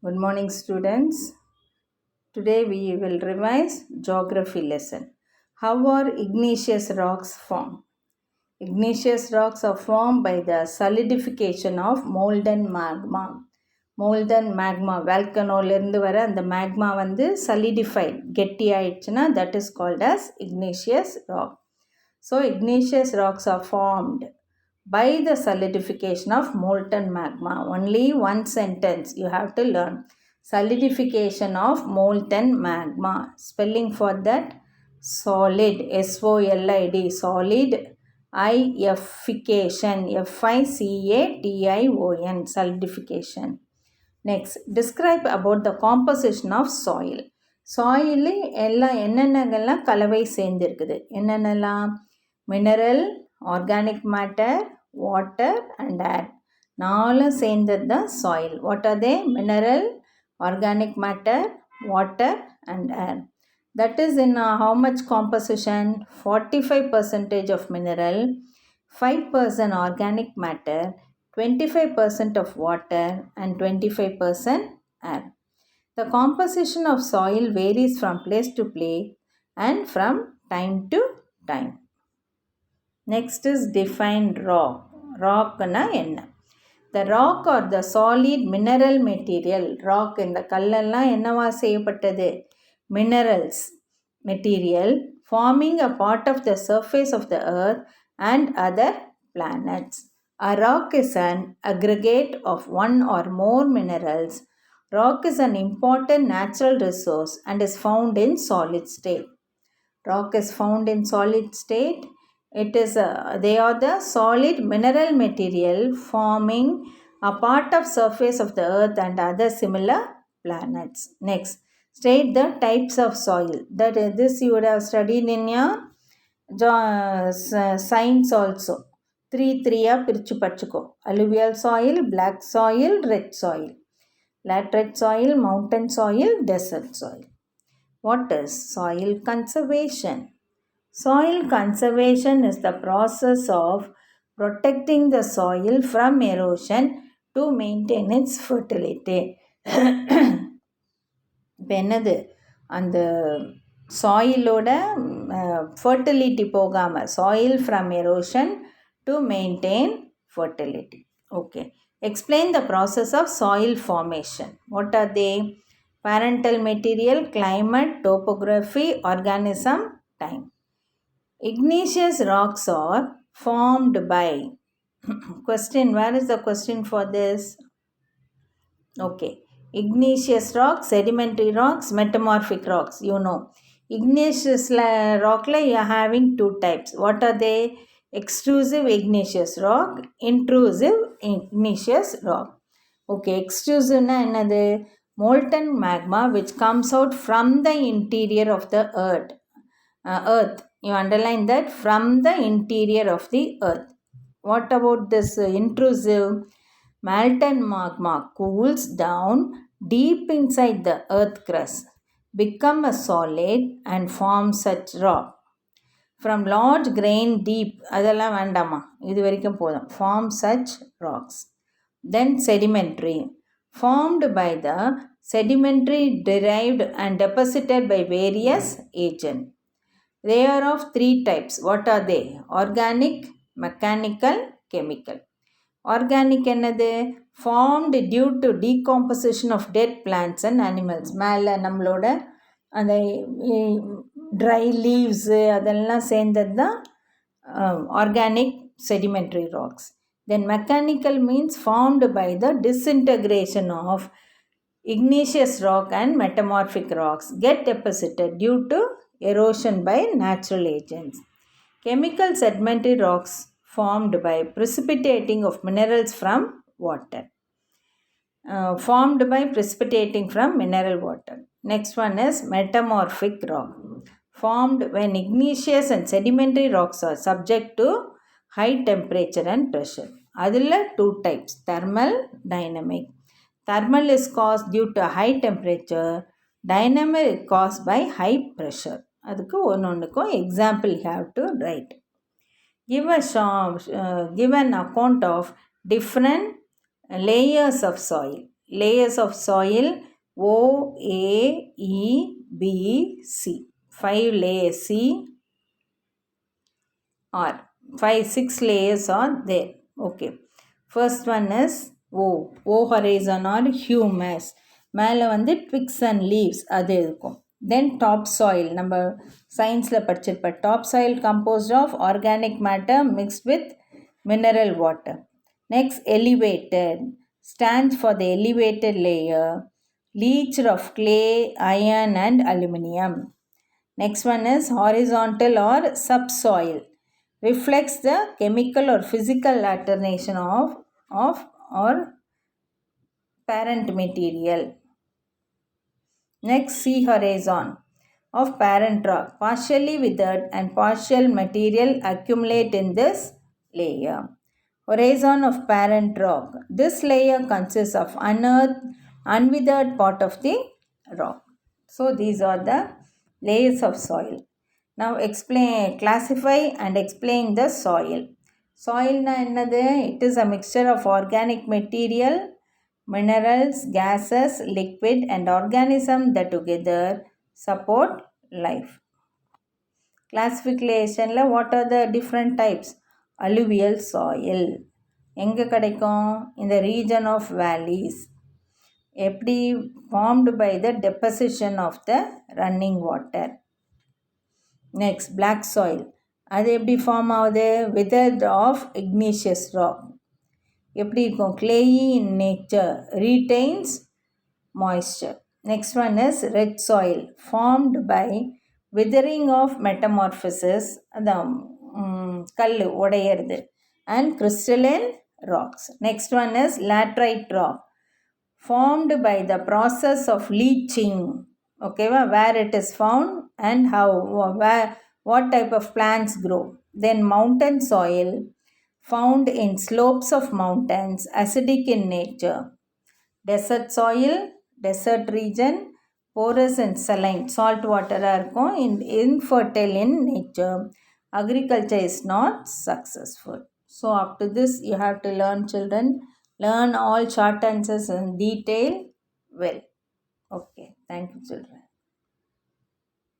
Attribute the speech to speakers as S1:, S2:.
S1: Good morning, students. Today we will revise geography lesson. How are igneous rocks formed? Igneous rocks are formed by the solidification of molten magma. Molten magma, volcanoலிருந்து வர அந்த magma வந்து solidified, கெட்டி ஆயிடுச்சுன்னா that is called as igneous rock. So igneous rocks are formed by the solidification of molten magma. Only one sentence you have to learn. Solidification of molten magma. Spelling for that solid, SOLID, solid, ification, FICATION, solidification. Next, describe about the composition of soil. Soil எல்லாம் என்னென்னலாம் கலவை சேர்ந்துருக்குது என்னென்னலாம் mineral, organic matter, water and ஏர் நாலும் சேர்ந்தது தான் soil. What are they? Mineral, organic matter, water and air. That is in how much composition? 45% of mineral, 5% organic matter, 25% of water and 25% air. The composition of soil varies from place to place and from time to time. Next is define rock. Rock na enna? The rock or the solid mineral material. Rock இந்த கல்லெல்லாம் என்னவா செய்யப்பட்டது? Minerals material forming a part of the surface of the earth and other planets. A rock is an aggregate of one or more minerals. Rock is an important natural resource and is found in solid state. Rock is found in solid state. They are the solid mineral material forming a part of surface of the earth and other similar planets. Next, state the types of soil. This you would have studied in your science also. 3 பிரிச்சு படிச்சுக்கோ. Alluvial soil, black soil, red soil. Laterite soil, mountain soil, desert soil. What is soil conservation? Soil conservation is the process of protecting the soil from erosion to maintain its fertility. இப்போ என்னது அந்த சாயிலோட fertility போகாமல் soil from erosion to maintain fertility. Okay, explain the process of soil formation. What are they? parental material, climate, topography, organism, time. Igneous rocks are formed by question. Where is the question for this? Okay, igneous rocks, sedimentary rocks, metamorphic rocks. You know, igneous rock you are having two types. What are they? Extrusive igneous rock, intrusive igneous rock. Okay, extrusive na என்னது? Molten magma which comes out from the interior of the earth. You underline that, from the interior of the earth. What about this intrusive? Molten magma cools down deep inside the earth crust, become a solid and form such rock. From large grain deep, அதெல்லாம் வேண்டாமா, இது வரைக்கும் போதும். Form such rocks. Then sedimentary, formed by the sedimentary derived and deposited by various agents. They are of 3 types. What are they? Organic, mechanical, chemical. Organic என்னது? Formed due to decomposition of dead plants and animals. மேலே நம்மளோட அந்த try leaves அதெல்லாம் சேர்ந்தது தான் organic sedimentary rocks. Then mechanical means formed by the disintegration of igneous rock and metamorphic rocks get deposited due to erosion by natural agents. Chemical sedimentary rocks formed by precipitating of minerals from water. Formed by precipitating from mineral water. Next one is metamorphic rock. Formed when igneous and sedimentary rocks are subject to high temperature and pressure. அதில் 2 types, thermal, dynamic. Thermal is caused due to high temperature. Dynamic is caused by high pressure. அதுக்கு ஒன்றுக்கும் example you have to write. Give an account of different layers of soil. layers of soil O, A, E, B, C. 5 layers. C, R. 5, 6 layers are there. Okay. First one is O. O horizon or humus. மேலே வந்து twigs and leaves அது இருக்கும். Then top soil. நம்ம சயின்ஸில் படிச்சிருப்போம். Top soil composed of organic matter mixed with mineral water. Next, elevated. Stands for the elevated layer. Leached of clay, iron and aluminium. Next one is horizontal or subsoil. Reflects the chemical or physical alternation of or parent material. Next, sea horizon of parent rock. Partially withered and partial material accumulate in this layer. Horizon of parent rock. This layer consists of unearthed, unwithered part of the rock. So these are the layers of soil. Now classify and explain the soil. Soil na ennadu? It is a mixture of organic material, minerals, gases, liquid and organisms that together support life. Classification la what are the different types? Alluvial soil. எங்கே கிடைக்கும்? In the region of valleys. எப்படி? Formed by the deposition of the running water. Next, black soil. அது எப்படி form ஆகுது? Withered of igneous rock. எப்படி இருக்கும்? Clayey in nature, retains moisture. Next one is red soil, formed by withering of metamorphosis, அதான் கல் உடையிறது, and crystalline rocks. Next one is laterite rock, formed by the process of leaching. Okay, where it is found and how, what type of plants grow. Then mountain soil, found in slopes of mountains, acidic in nature. Desert soil, desert region, porous and saline, salt water இருக்கும், infertile in nature. Agriculture is not successful. So up to this you have to learn, children. Learn all short answers in detail well. Okay, thank you, children.